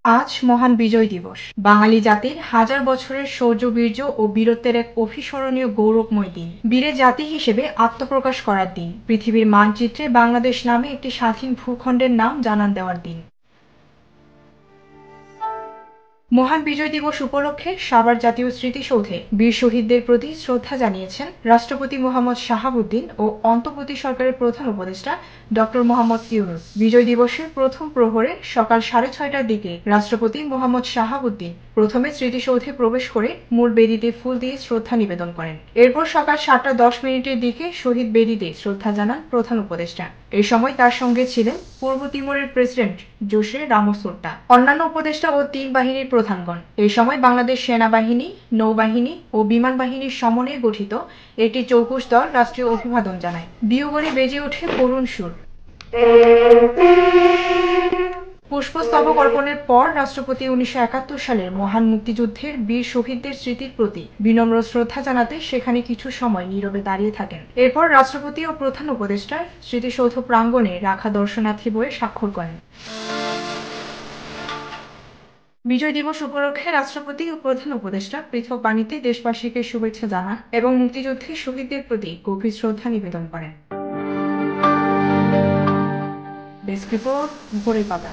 আজ মহান বিজয় দিবস। বাঙালি জাতির হাজার বছরের শৌর্য বীর্য ও বীরত্বের এক অভিস্মরণীয় গৌরবময় দিন। বীরের জাতি হিসেবে আত্মপ্রকাশ করার দিন। পৃথিবীর মানচিত্রে বাংলাদেশ নামে একটি স্বাধীন ভূখণ্ডের নাম জানান দেওয়ার দিন। মহান বিজয় দিবস উপলক্ষে সাভার জাতীয় স্মৃতিসৌধে বীর শহীদদের প্রতি শ্রদ্ধা জানিয়েছেন রাষ্ট্রপতি মোহাম্মদ শাহাবুদ্দিন ও অন্তর্বর্তী সরকারের প্রধান উপদেষ্টা ডক্টর মোহাম্মদ ইউনূস। বিজয় দিবসের প্রথম প্রহরে সকাল 6:30টার দিকে রাষ্ট্রপতি মোহাম্মদ শাহাবুদ্দিন প্রথমে স্মৃতিসৌধে প্রবেশ করে মূল বেদিতে ফুল দিয়ে শ্রদ্ধা নিবেদন করেন। এরপর সকাল 7:10 দিকে শহীদ বেদিতে শ্রদ্ধা জানান প্রধান উপদেষ্টা। এই সময় তার সঙ্গে ছিলেন পূর্ব তিমুরের প্রেসিডেন্ট জোসে রামোস হোর্টা, অন্যান্য উপদেষ্টা ও তিন বাহিনীর প্রধানগণ। এই সময় বাংলাদেশ সেনাবাহিনী, নৌবাহিনী ও বিমান বাহিনীর সমন্বয়ে গঠিত একটি চৌকুশ দল রাষ্ট্রীয় অভিবাদন জানায়। বিয়োগনে বেজে ওঠে করুণ সুর। পুষ্পস্তবক অর্পণের পর রাষ্ট্রপতি 1971 সালের মহান মুক্তিযুদ্ধের বীর শহীদদের স্মৃতির প্রতি বিনম্র শ্রদ্ধা জানাতে সেখানে কিছু সময় নীরবে দাঁড়িয়ে থাকেন। এরপর রাষ্ট্রপতি ও প্রধান উপদেষ্টা স্মৃতিসৌধ প্রাঙ্গণে রাখা দর্শনার্থী বইয়ে স্বাক্ষর করেন। বিজয় দিবস উপলক্ষে রাষ্ট্রপতি ও প্রধান উপদেষ্টা পৃথক বাণীতে দেশবাসীকে শুভেচ্ছা জানান এবং মুক্তিযুদ্ধের শহীদদের প্রতি গভীর শ্রদ্ধা নিবেদন করেন। ডেস্ক রিপোর্ট, উপরের পাতা।